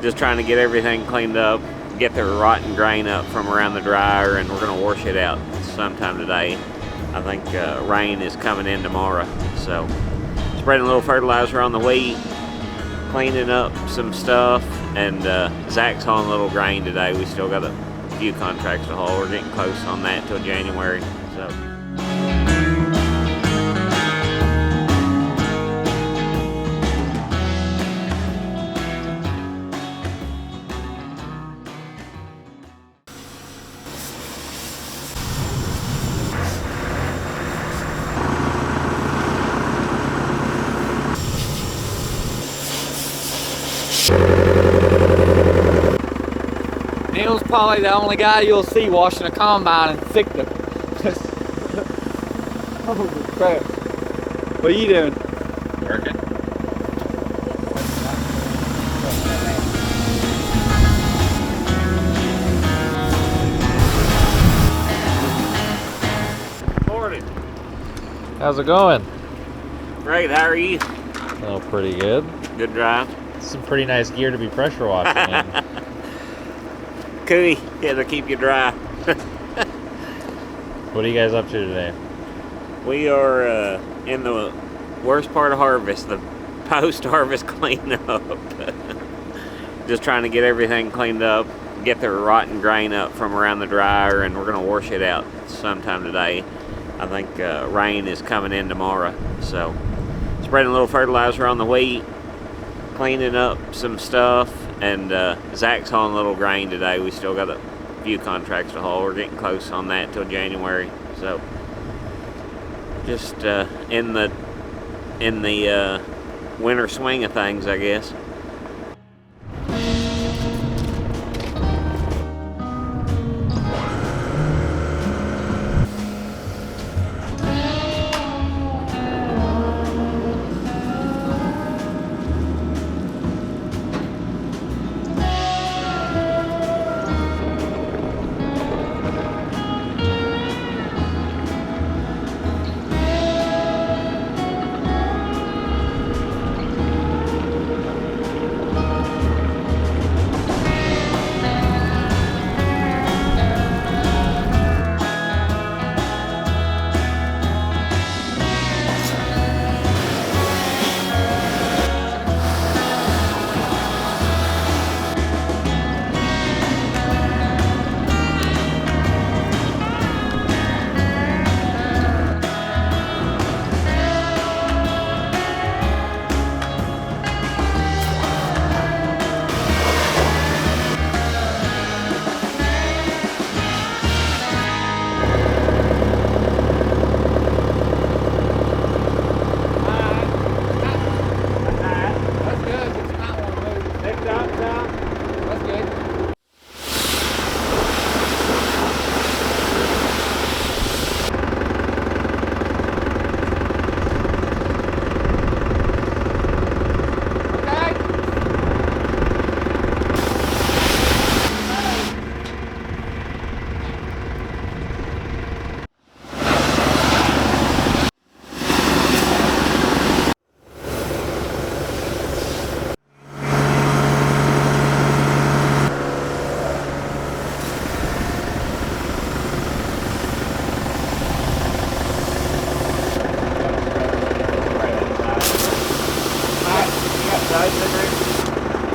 just trying to get everything cleaned up, get the rotten grain up from around the dryer, and we're going to wash it out sometime today. I think rain is coming in tomorrow, so spreading a little fertilizer on the wheat, cleaning up some stuff, and Zach's hauling a little grain today. We still got a few contracts to haul. We're getting close on that till January. So. Neil's probably the only guy you'll see washing a combine and sick them. Holy crap. What are you doing? Working. Morning. How's it going? Great, how are you? Oh, pretty good. Good drive. Some pretty nice gear to be pressure washing in. Cooey, yeah, to keep you dry. What are you guys up to today? We are in the worst part of harvest, the post-harvest cleanup. Just trying to get everything cleaned up, get the rotten grain up from around the dryer, and we're going to wash it out sometime today. I think rain is coming in tomorrow, so spreading a little fertilizer on the wheat, cleaning up some stuff, and Zach's hauling a little grain today. We still got a few contracts to haul. We're getting close on that till January, so just in the winter swing of things, I guess.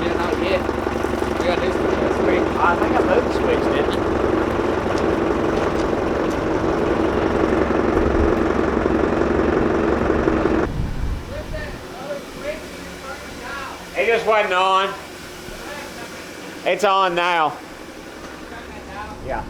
Yeah, not yet. We gotta do something this week. I think I moved the switch, didn't I? It just wasn't on. It's on now. Yeah.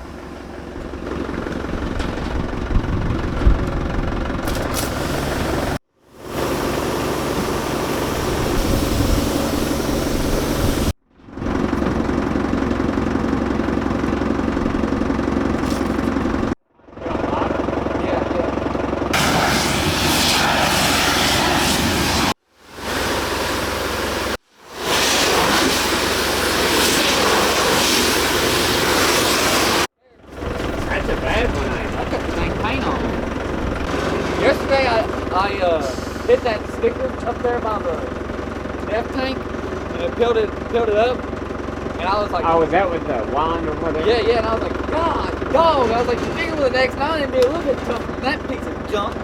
Yesterday I hit that sticker up there by the def tank and it peeled it up. And I was like, Oh, was that with the wand or whatever? yeah, yeah. And I was like, God, dog. I was like, the Deere with an X9 would be a little bit tougher than that piece of junk.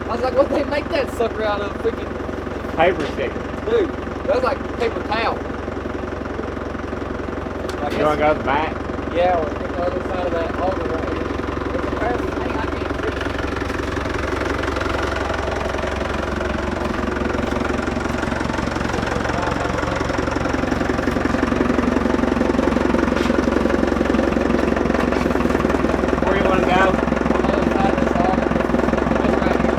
I was like, what they make that sucker out of? Freaking Paper sticker. dude, that was like paper towel. I You want to go to the back? Yeah, we'll get the other side of that auger right here. It's a perfect thing. I can't see it. Where you want to go? On the other side of this auger. This right here.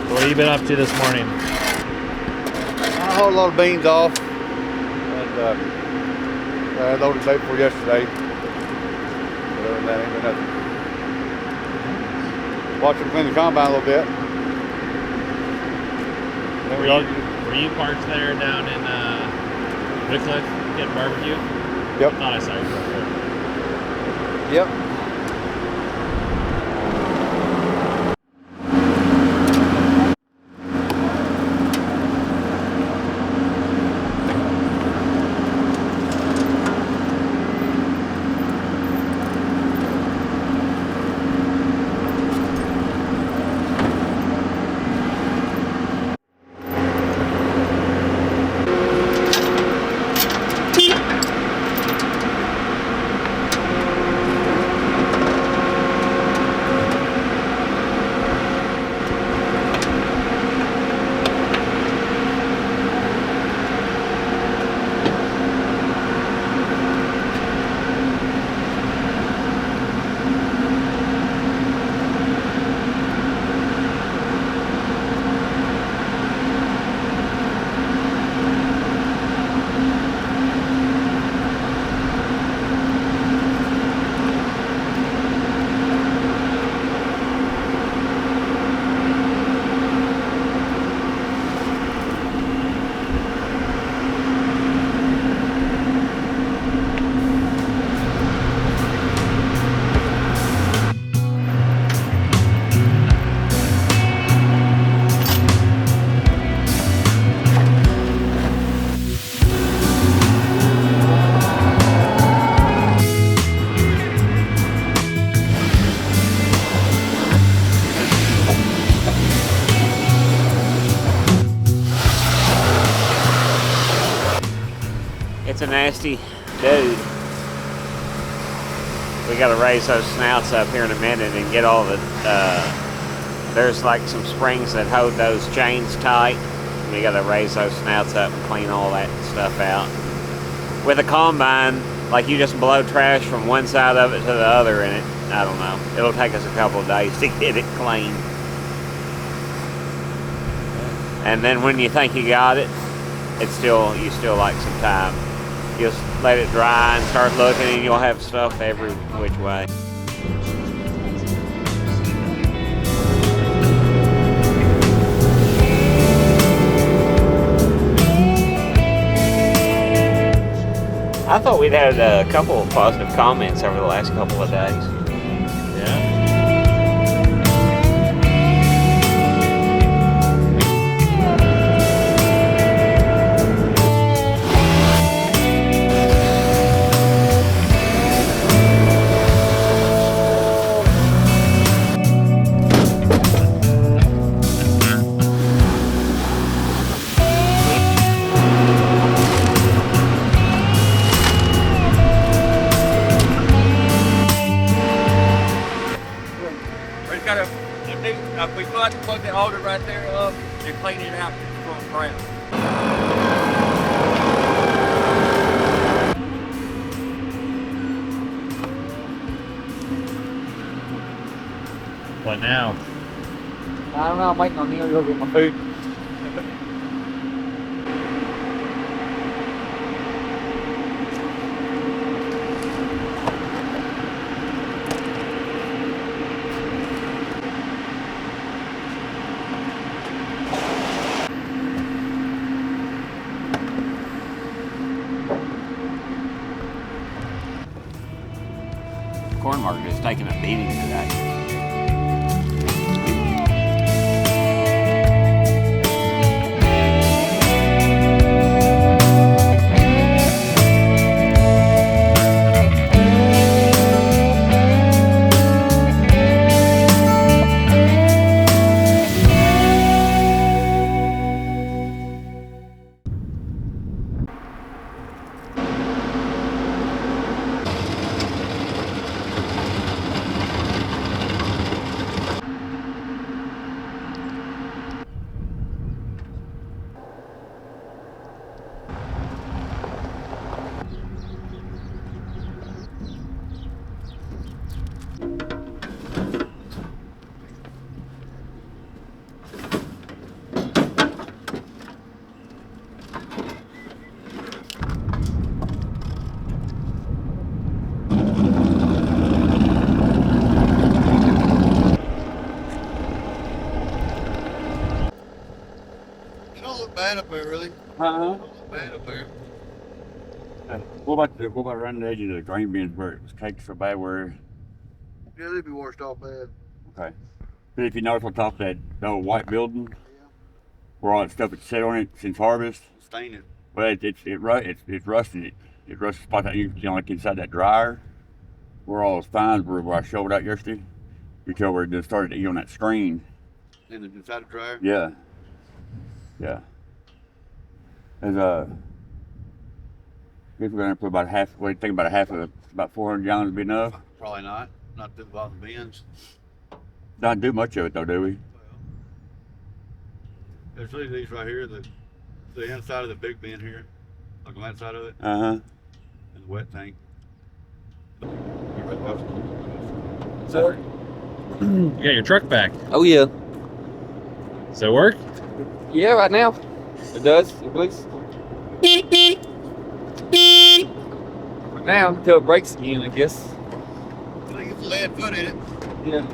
What have you been up to this morning? I hauled a lot of beans off, and I loaded day before yesterday. But other than that, ain't been nothing. Watch them clean the combine a little bit. Then Were you parked there down in Wycliffe getting barbecue? Yep. I thought I saw you right there. Yep. It's a nasty dude. We gotta raise those snouts up here in a minute and get all the, there's like some springs that hold those chains tight. We gotta raise those snouts up and clean all that stuff out. With a combine, like you just blow trash from one side of it to the other and I don't know. It'll take us a couple of days to get it clean. And then when you think you got it, you still like some time. You'll let it dry and start looking and you'll have stuff every which way. I thought we'd had a couple of positive comments over the last couple of days. Yeah. the alder right there up and clean it out from the ground. What now? I don't know, I'm waiting on Neil to go get my food. Corn market is taking a beating today. You don't look bad up there, really. Uh-huh. Don't look bad up there. What about around the edge of the grain bins where it was caked so bad where, Yeah, they'd be washed off bad. okay. But if you notice on top of that old white building, where all that stuff had set on it since harvest, Stain it. well, it's rusted. It rusted spot that you know, like inside that dryer, where all those fines were, where I showed out yesterday. You tell where it just started to eat on that screen. In the inside the dryer. Yeah. Yeah. There's I guess we're gonna put about half. What do you think about a half of about 400 gallons would be enough? Probably not. Not the bottom bins. Don't do much of it though, do we? Well, there's really these right here, the inside of the big bin here, like on that side of it, Uh-huh. and the wet tank. Sir? You got your truck back. Oh yeah. Does it work? Yeah, right now. It does, at least. For now, until it breaks again, I guess. I think it's a lead foot in it. Yeah.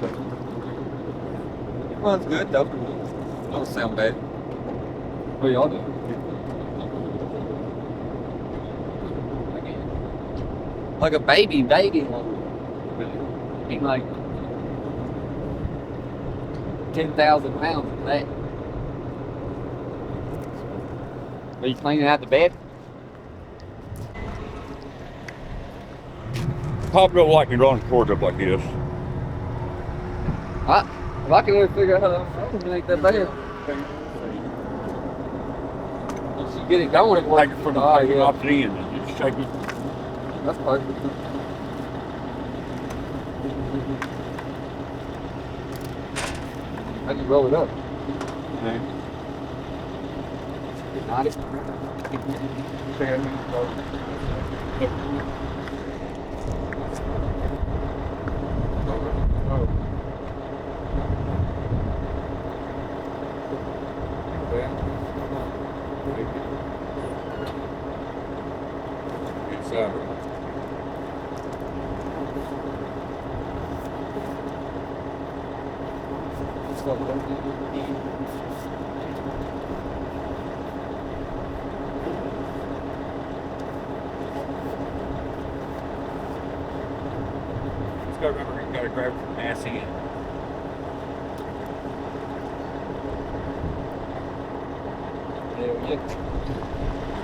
It runs good though. Don't sound bad. What y'all do? Like a baby one. Eating like 10,000 pounds of that. Are you cleaning out the bed? Pop don't like me drawing cords up like this. If I can ever figure out how to make that bad. Once you get it going, it Like works. from the Yeah. opposite end and just shake it. That's perfect. How do you roll it up? Okay. Not it. Just gotta remember, you gotta grab from the ass end. Hell yeah.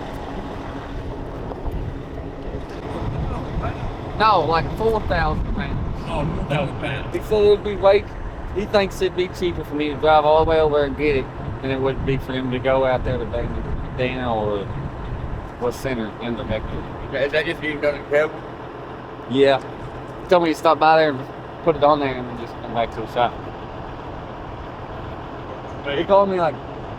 No, like 4,000 pounds. Oh, that was bad. He said it'd be way. He thinks it'd be cheaper for me to drive all the way over and get it than it would be for him to go out there to Dana or West Center in the next. Is that just you done it, Kevin? Yeah. He told me to stop by there and put it on there and then just come back to the shop. He called me like,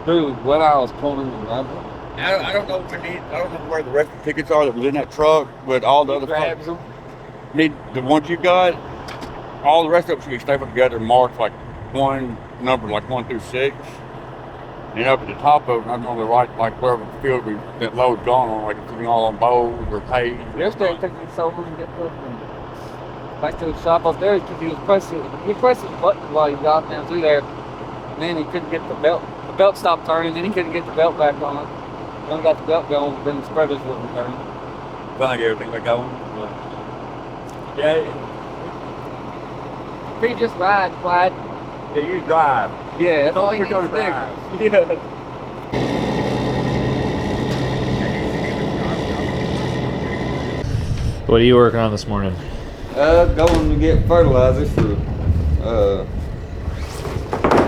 dude, when I was pulling the rubber. I don't know if we need, I don't know where the rest of the tickets are that was in that truck, but all the other grabs stuff, them. the ones you got, all the rest of them should be stapled together and marked like one number, like 1 through 6. And up at the top of it, I'm going to write like wherever field that load's gone on, like it's all on bows or paved. Yesterday, it took me so long to get back to the shop up there because he pressing the button while he got down through there. And then he couldn't get the belt stopped turning, then he couldn't get the belt back on. When he got the belt going, then the spreaders wouldn't turn. Finally get everything back going. Yeah. If he just ride, Clyde. Yeah, you drive. Yeah, that's all he You're needs to gonna do. Yeah. What are you working on this morning? Going to get fertilizer for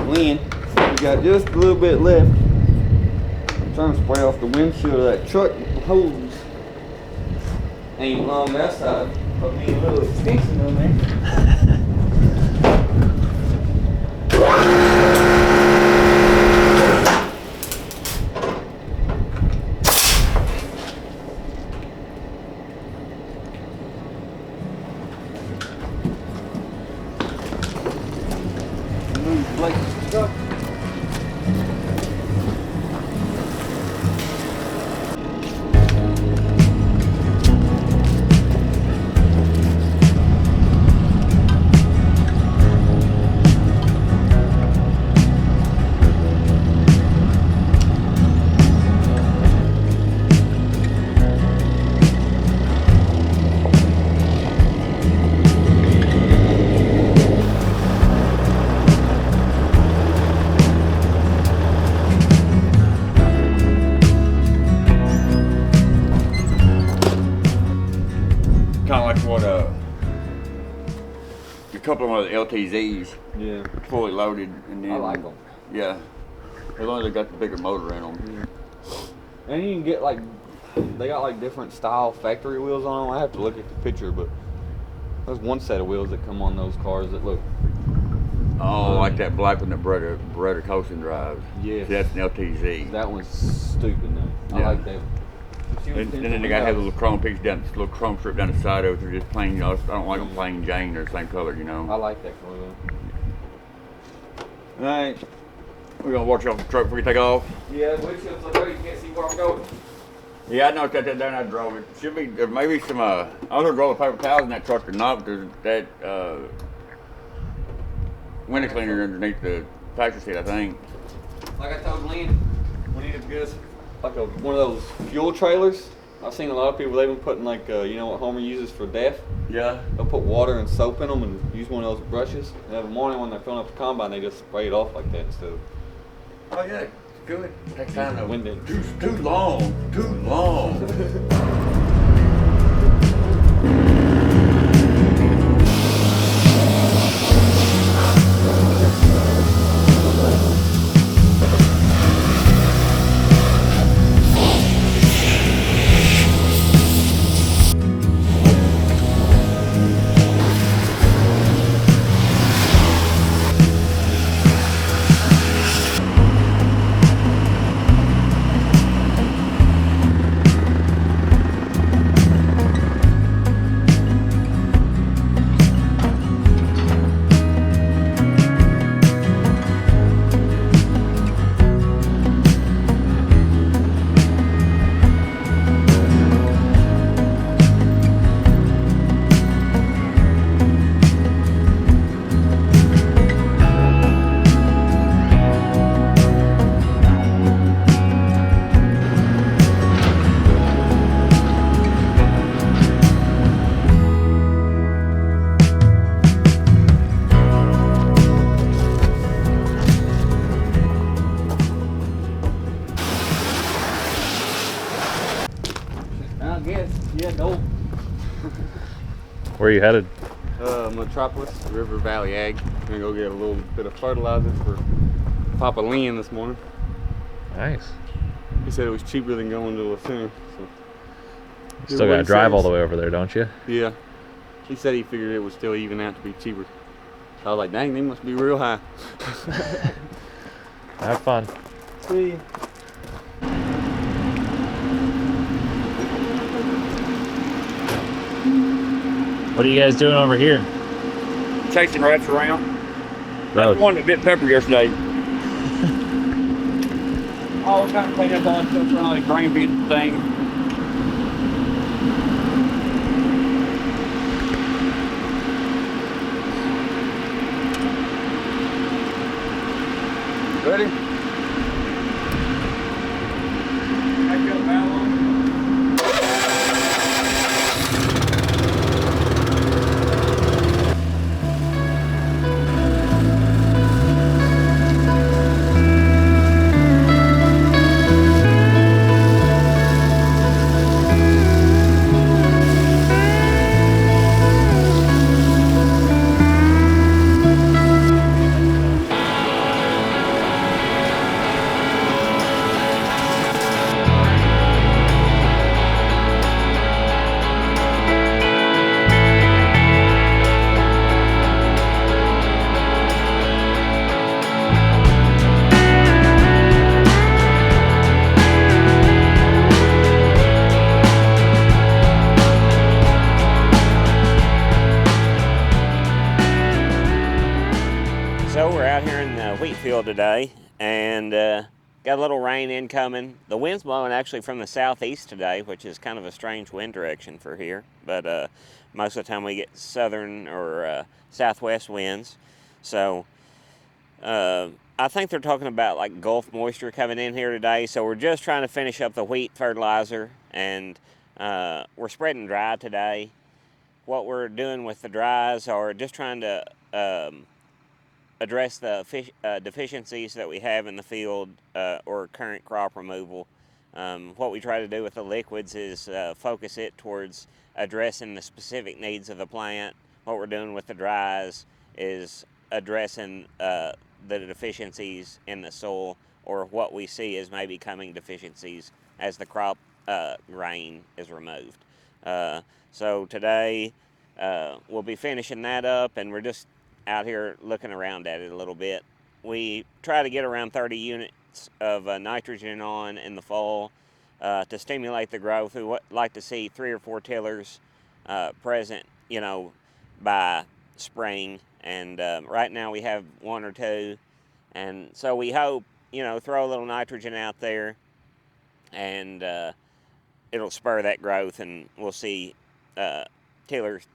Lynn. We got just a little bit left. I'm trying to spray off the windshield of that truck. The hose ain't long that side. Put me a little extension on there. A couple of the LTZs, Yeah. fully loaded, and then I like them. Yeah, as long as they got the bigger motor in them. And you can get like, they got like different style factory wheels on them. I have to look at the picture, but there's one set of wheels that come on those cars that look. Oh, like that black one that Beretta Coasting drives. Yes. See, that's an LTZ. That one's stupid though. I Yeah. like that. And then they got to have a little chrome piece down, this little chrome strip down the side of it. They're just plain, you know, I don't like them plain Jane. They're the same color, you know. I like that wheel. All right, we're gonna watch off the truck before we take off. Yeah, windshield's like, you can't see where I'm going. Yeah, I noticed that there and I drove it. Should be, there may be some, I don't know if roll the paper towels in that truck or not, but there's that window cleaner underneath the passenger seat, I think. Like I told Lynn, we need to get us like one of those fuel trailers. I've seen a lot of people, they've been putting like, you know what Homer uses for DEF? Yeah. They'll put water and soap in them and use one of those brushes. And every morning when they're filling up the combine, they just spray it off like that instead of Oh yeah, it's good. Takes time though. window. Too long. Too long. I guess, yeah, no. Where are you headed? Metropolis, River Valley Ag. Gonna go get a little bit of fertilizer for Papa Lynn this morning. Nice. He said it was cheaper than going to La Center. So. You still got to drive all the way over there, don't you? Yeah. He said he figured it would still even out to be cheaper. So I was like, dang, they must be real high. Have fun. See you. What are you guys doing over here? Chasing rats around. That's Road. the one that bit Pepper yesterday. All kind of cleanup on stuff around the grain bin thing. Ready? I got a valve on. So we're out here in the wheat field today, and got a little rain incoming. The wind's blowing actually from the southeast today, which is kind of a strange wind direction for here. But most of the time we get southern or southwest winds. So I think they're talking about like Gulf moisture coming in here today. So we're just trying to finish up the wheat fertilizer, and we're spreading dry today. What we're doing with the dries are just trying to address the deficiencies that we have in the field or current crop removal. What we try to do with the liquids is focus it towards addressing the specific needs of the plant. What we're doing with the dries is addressing the deficiencies in the soil, or what we see as maybe coming deficiencies as the crop grain is removed. So today we'll be finishing that up, and we're just out here looking around at it a little bit. We try to get around 30 units of nitrogen on in the fall to stimulate the growth. We like to see 3 or 4 tillers present, by spring. And right now we have 1 or 2. And so we hope, throw a little nitrogen out there, and it'll spur that growth, and we'll see tillers,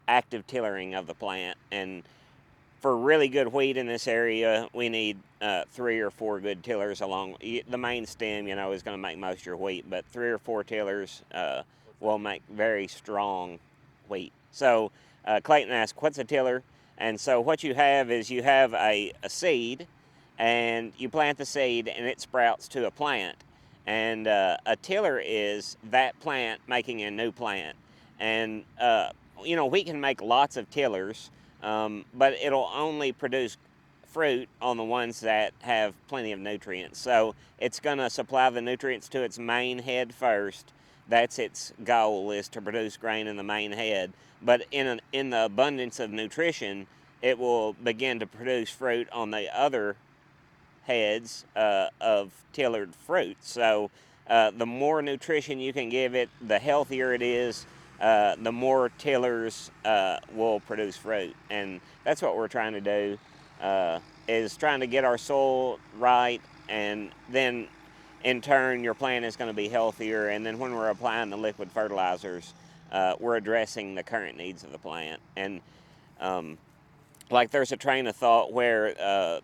active tillering of the plant. And for really good wheat in this area, we need 3 or 4 good tillers along the main stem. Is going to make most of your wheat, but 3 or 4 tillers will make very strong wheat. So Clayton asked, what's a tiller? And so what you have is you have a seed, and you plant the seed, and it sprouts to a plant. And a tiller is that plant making a new plant. And we can make lots of tillers, but it'll only produce fruit on the ones that have plenty of nutrients. So it's going to supply the nutrients to its main head first. That's its goal, is to produce grain in the main head. But in the abundance of nutrition, it will begin to produce fruit on the other heads of tillered fruit. So the more nutrition you can give it, the healthier it is, the more tillers will produce fruit. And that's what we're trying to do, is trying to get our soil right, and then in turn your plant is going to be healthier. And then when we're applying the liquid fertilizers, we're addressing the current needs of the plant. And like there's a train of thought where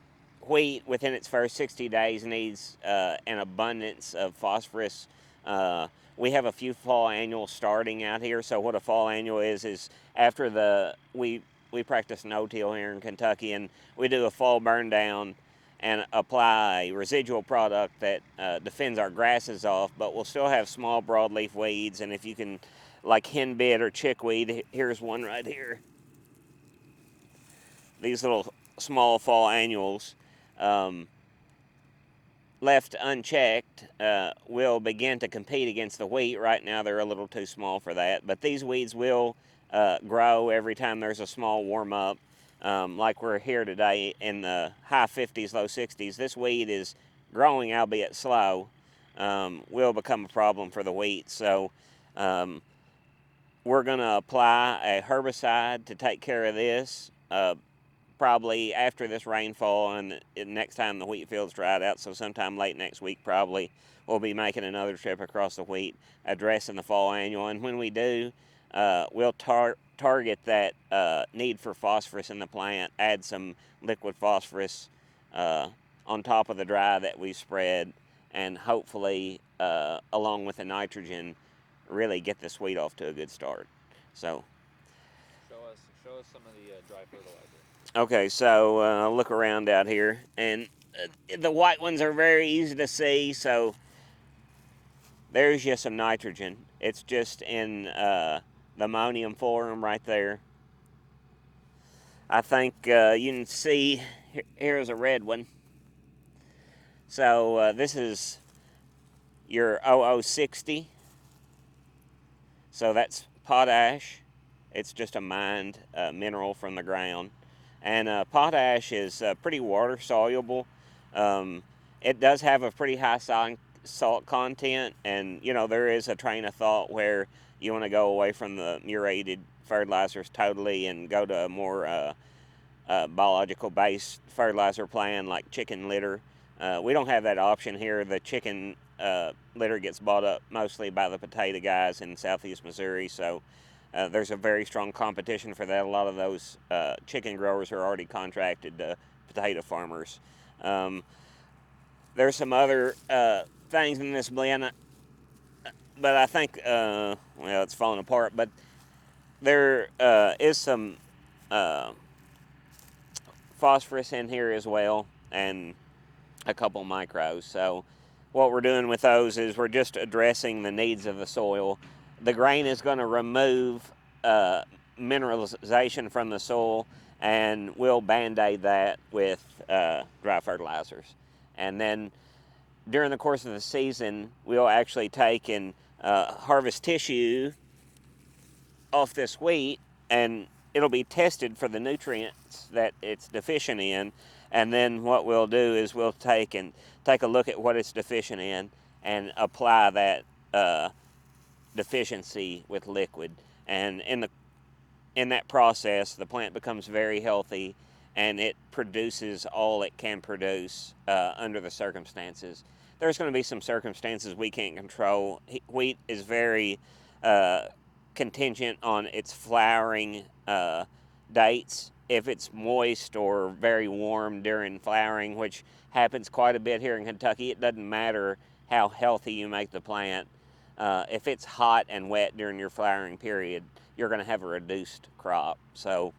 wheat within its first 60 days needs an abundance of phosphorus. We have a few fall annuals starting out here. So what a fall annual is after we practice no-till here in Kentucky, and we do a fall burn down and apply a residual product that defends our grasses off, but we'll still have small broadleaf weeds. And if you can, like henbit or chickweed, here's one right here. These little small fall annuals, left unchecked, will begin to compete against the wheat. Right now they're a little too small for that, but these weeds will grow every time there's a small warm up. like we're here today in the high 50s, low 60s, this weed is growing, albeit slow, will become a problem for the wheat. So we're going to apply a herbicide to take care of this probably after this rainfall and next time the wheat field's dried out. So sometime late next week probably we'll be making another trip across the wheat addressing the fall annual. And when we do, we'll target that need for phosphorus in the plant, add some liquid phosphorus on top of the dry that we spread, and hopefully along with the nitrogen really get this wheat off to a good start. So Show us some of the dry fertilizer. okay, so look around out here, and the white ones are very easy to see. So there's just some nitrogen. It's just in the ammonium form right there. I think you can see here's a red one. So this is your 0060. So that's potash. It's just a mined mineral from the ground. And potash is pretty water soluble. It does have a pretty high salt content, and you know there is a train of thought where you want to go away from the murated fertilizers totally and go to a more biological based fertilizer plan like chicken litter. We don't have that option here. The chicken litter gets bought up mostly by the potato guys in southeast Missouri, so there's a very strong competition for that. A lot of those chicken growers are already contracted to potato farmers. There's some other things in this blend, but I think, well, it's falling apart, but there is some phosphorus in here as well, and a couple micros. So what we're doing with those is we're just addressing the needs of the soil. The grain is going to remove mineralization from the soil, and we'll band-aid that with dry fertilizers. And then during the course of the season, we'll actually take and harvest tissue off this wheat, and it'll be tested for the nutrients that it's deficient in. And then what we'll do is we'll take a look at what it's deficient in and apply that deficiency with liquid. And in that process, the plant becomes very healthy, and it produces all it can produce under the circumstances. There's going to be some circumstances we can't control. Wheat is very contingent on its flowering dates. If it's moist or very warm during flowering, which happens quite a bit here in Kentucky, it doesn't matter how healthy you make the plant. If it's hot and wet during your flowering period, you're going to have a reduced crop. So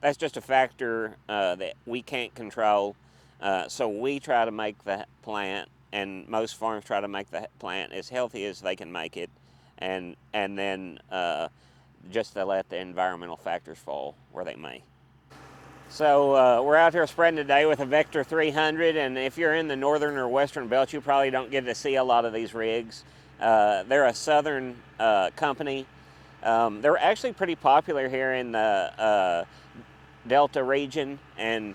that's just a factor that we can't control. So we try to make the plant, and most farms try to make the plant as healthy as they can make it, and then just to let the environmental factors fall where they may. So we're out here spreading today with a Vector 300, and if you're in the northern or western belt, you probably don't get to see a lot of these rigs. They're a southern company. They're actually pretty popular here in the Delta region, and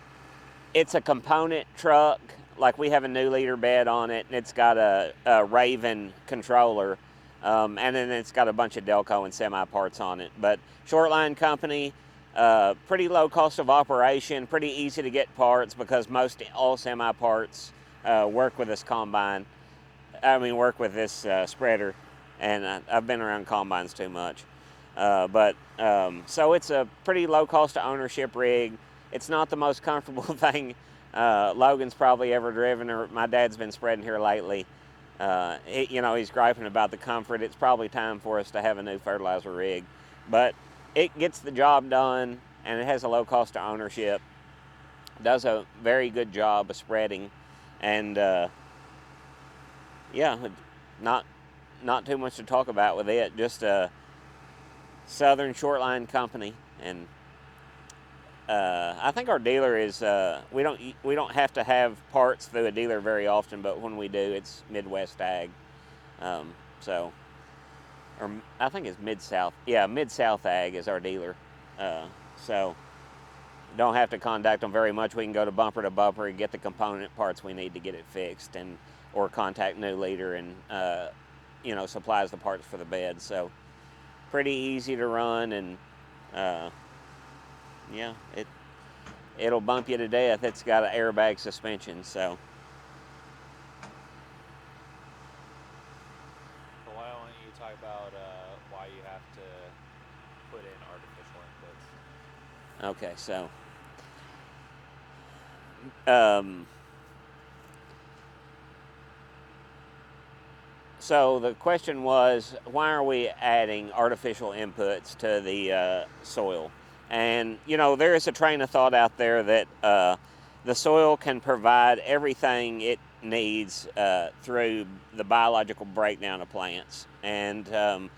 it's a component truck. Like we have a new leader bed on it, and it's got a Raven controller. And then it's got a bunch of Delco and semi parts on it. But short line company, pretty low cost of operation, pretty easy to get parts because most all semi parts work with this combine. Work with this spreader, and I've been around combines too much. So it's a pretty low cost of ownership rig. It's not the most comfortable thing Logan's probably ever driven, or my dad's been spreading here lately. He's griping about the comfort. It's probably time for us to have a new fertilizer rig, but it gets the job done, and it has a low cost of ownership. Does a very good job of spreading, and not too much to talk about with it. Just a southern short line company, and I think our dealer is we don't have to have parts through a dealer very often, but when we do, it's Midwest Ag. Or I think it's Mid-South. Yeah, Mid-South Ag is our dealer. So don't have to contact them very much. We can go to bumper and get the component parts we need to get it fixed, or contact New Leader and supplies the parts for the bed. So pretty easy to run, and yeah, it'll bump you to death. It's got an airbag suspension, so. So why don't you talk about why you have to put in artificial inputs? Okay, so so the question was, why are we adding artificial inputs to the soil? And there is a train of thought out there that the soil can provide everything it needs through the biological breakdown of plants, and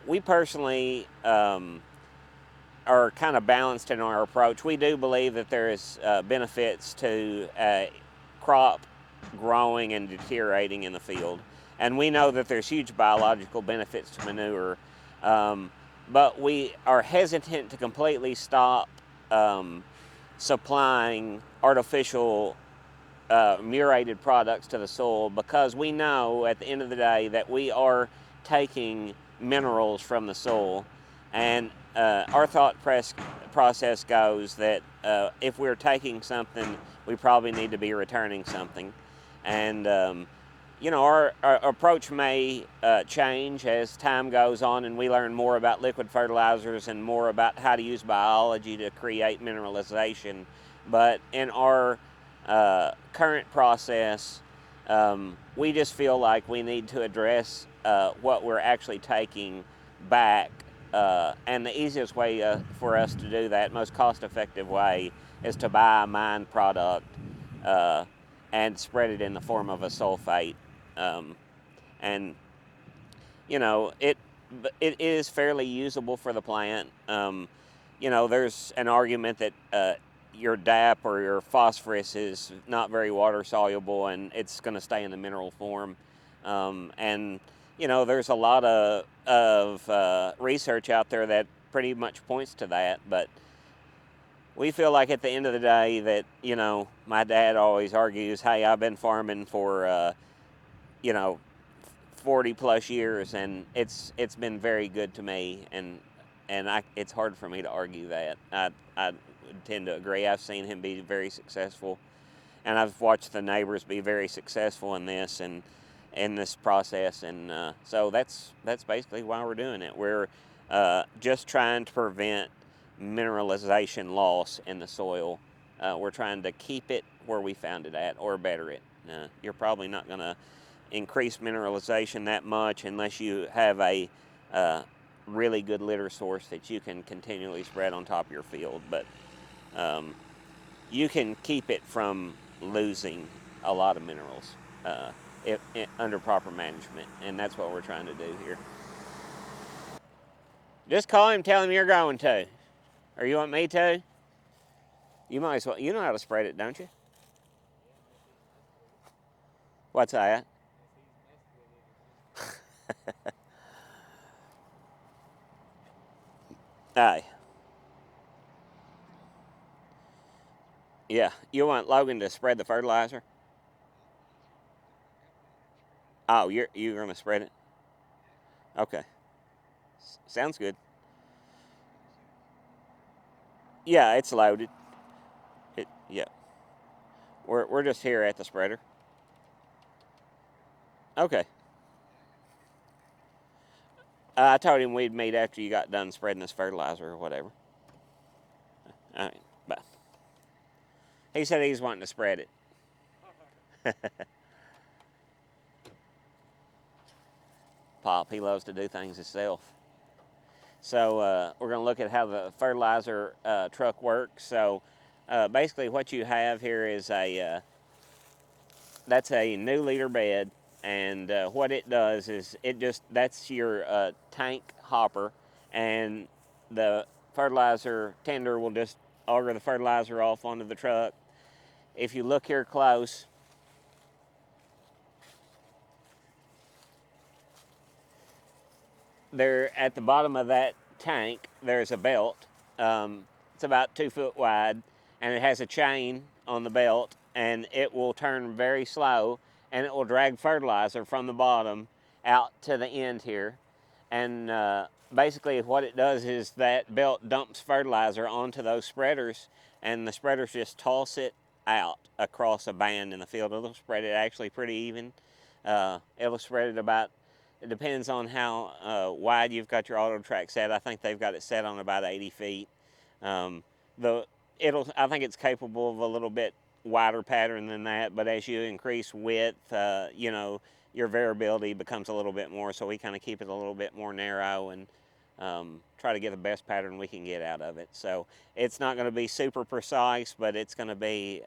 we personally are kind of balanced in our approach. We do believe that there is benefits to crop growing and deteriorating in the field, and we know that there's huge biological benefits to manure, but we are hesitant to completely stop supplying artificial murated products to the soil, because we know at the end of the day that we are taking minerals from the soil, and our thought process goes that if we're taking something, we probably need to be returning something. And our approach may change as time goes on and we learn more about liquid fertilizers and more about how to use biology to create mineralization. But in our current process, we just feel like we need to address what we're actually taking back, and the easiest way for us to do that, most cost-effective way, is to buy a mined product and spread it in the form of a sulfate. And it is fairly usable for the plant. There's an argument that your DAP or your phosphorus is not very water soluble and it's going to stay in the mineral form. And there's a lot of research out there that pretty much points to that, but we feel like at the end of the day that, my dad always argues, hey, I've been farming for 40 plus years, and it's been very good to me, and it's hard for me to argue that. I tend to agree. I've seen him be very successful, and I've watched the neighbors be very successful in this and in this process, and so that's basically why we're doing it. We're just trying to prevent mineralization loss in the soil. We're trying to keep it where we found it at, or better it. You're probably not going to increase mineralization that much unless you have a really good litter source that you can continually spread on top of your field, but you can keep it from losing a lot of minerals if under proper management, and that's what we're trying to do here. Just call him, tell him you're going to, or you want me to. You might as well. You know how to spread it, don't you? What's that? Aye. Yeah, you want Logan to spread the fertilizer? Oh, you're going to spread it? Okay. Sounds good. Yeah, it's loaded. Yeah. We're just here at the spreader. Okay. I told him we'd meet after you got done spreading this fertilizer or whatever. All right, bye. He said he's wanting to spread it. Pop, he loves to do things himself. So we're going to look at how the fertilizer truck works. So basically what you have here is that's a New Leader bed, and what it does is that's your tank hopper, and the fertilizer tender will just auger the fertilizer off onto the truck. If you look here close, there at the bottom of that tank there's a belt. It's about 2 foot wide, and it has a chain on the belt, and it will turn very slow, and it will drag fertilizer from the bottom out to the end here. And basically what it does is that belt dumps fertilizer onto those spreaders, and the spreaders just toss it out across a band in the field. It'll spread it actually pretty even. It'll spread it about, it depends on how wide you've got your auto track set. I think they've got it set on about 80 feet. I think it's capable of a little bit wider pattern than that, but as you increase width, you know, your variability becomes a little bit more, so we kind of keep it a little bit more narrow and try to get the best pattern we can get out of it. So it's not going to be super precise, but it's going to be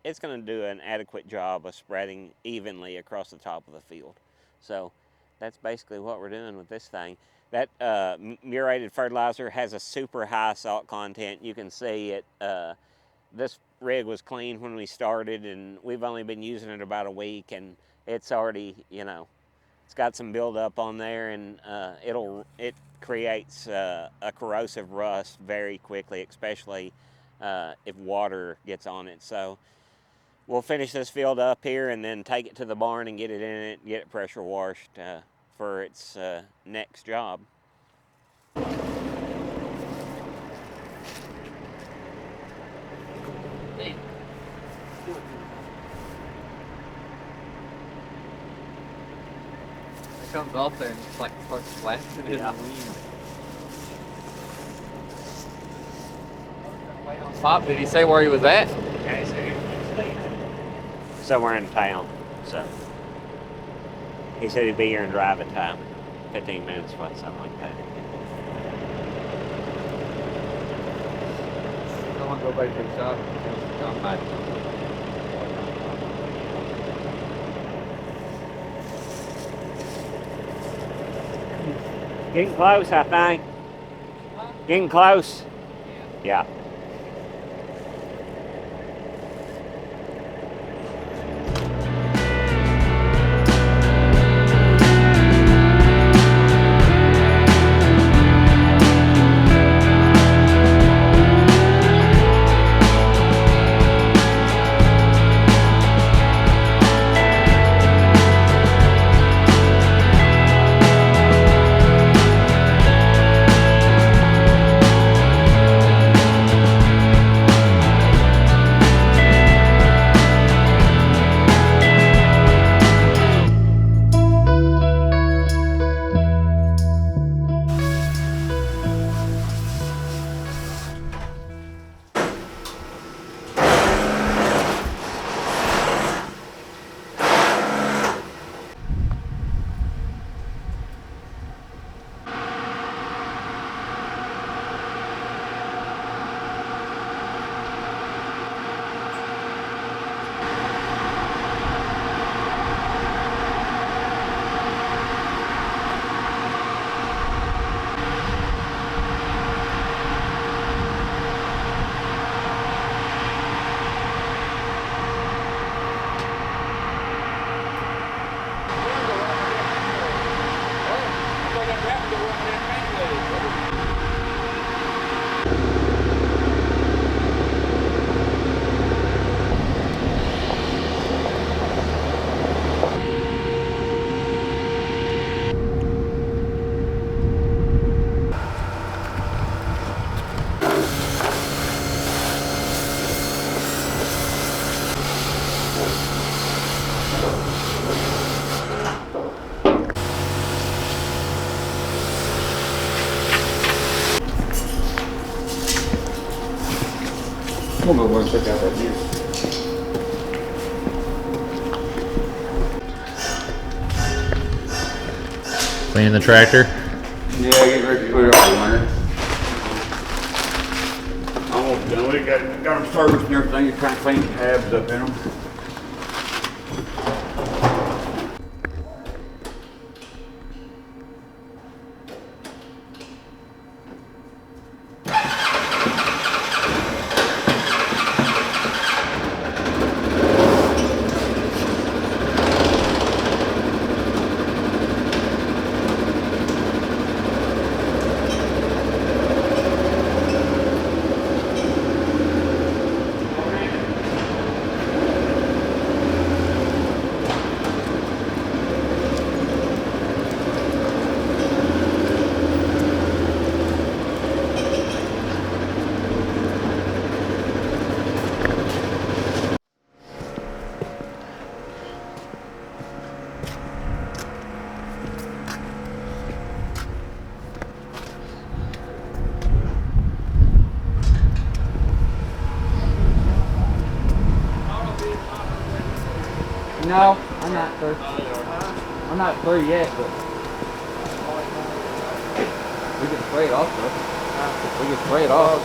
it's going to do an adequate job of spreading evenly across the top of the field. So that's basically what we're doing with this thing. That muriated fertilizer has a super high salt content. You can see it. This rig was clean when we started, and we've only been using it about a week, and it's already, you know, it's got some buildup on there, and it creates a corrosive rust very quickly, especially if water gets on it. So we'll finish this field up here and then take it to the barn and get it in it, get it pressure washed for its next job. It comes off there and it's like starts blasting in the wind. Pop, did he say where he was at? Okay, so somewhere in town. So he said he'd be here in driving time, 15 minutes, what, something like that. I want to go back to the shop. Come back. Getting close, I think. Getting close. Yeah. We'll go over and check out that view. Cleaning the tractor. Yeah, get ready to put it on the winter. Almost done. We got them serviced and everything. Just trying to clean the tabs up in them. No, I'm not through. I'm not through yet, but we can spray it off though. We can spray it off.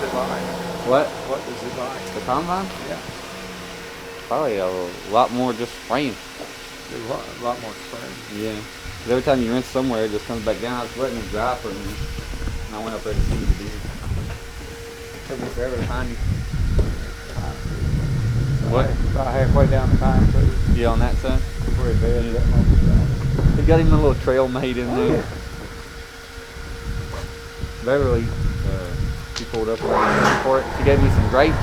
What? What is it like? The combine? Yeah. Probably a lot more just spraying. There's a lot more spraying. Yeah. 'Cause every time you rinse somewhere, it just comes back down. I was letting it dry for a minute. And I went up there to see the deer. Took me forever to find you. What? About halfway down the pine tree. Yeah, on that side. Where it bed that moment. They got him a little trail made in there. Beverly, she pulled up for it. She gave me some grapes.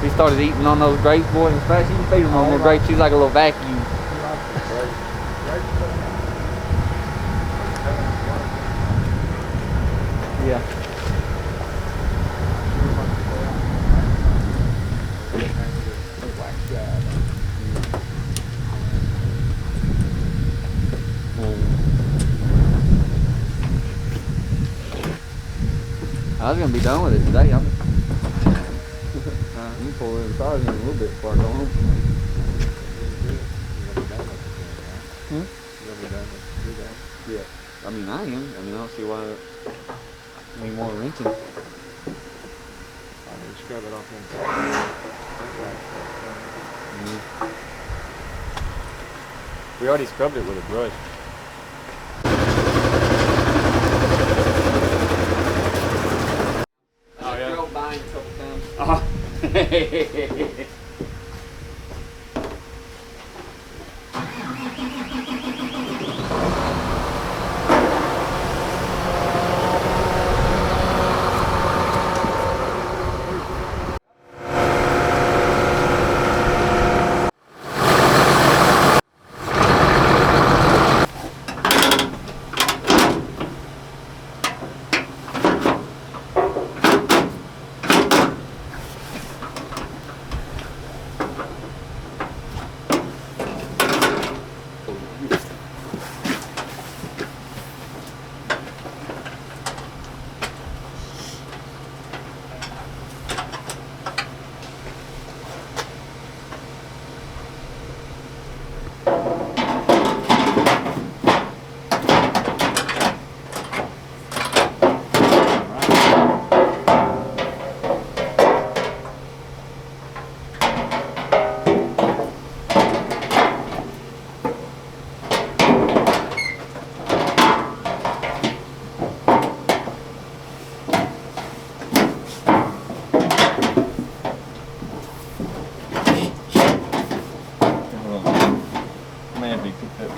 He started eating on those grapes, boy, and fast. You can feed him on more grapes. She's like a little vacuum. Yeah. I was gonna be done with it today. I'm pulling in cars in a little bit before I go home. Hmm? Yeah. I mean, I am. I mean, I don't see why any more rinsing. I need to scrub it off inside. We already scrubbed it with a brush. Oh, yeah. Drove by him a couple times. Man, be cooked up.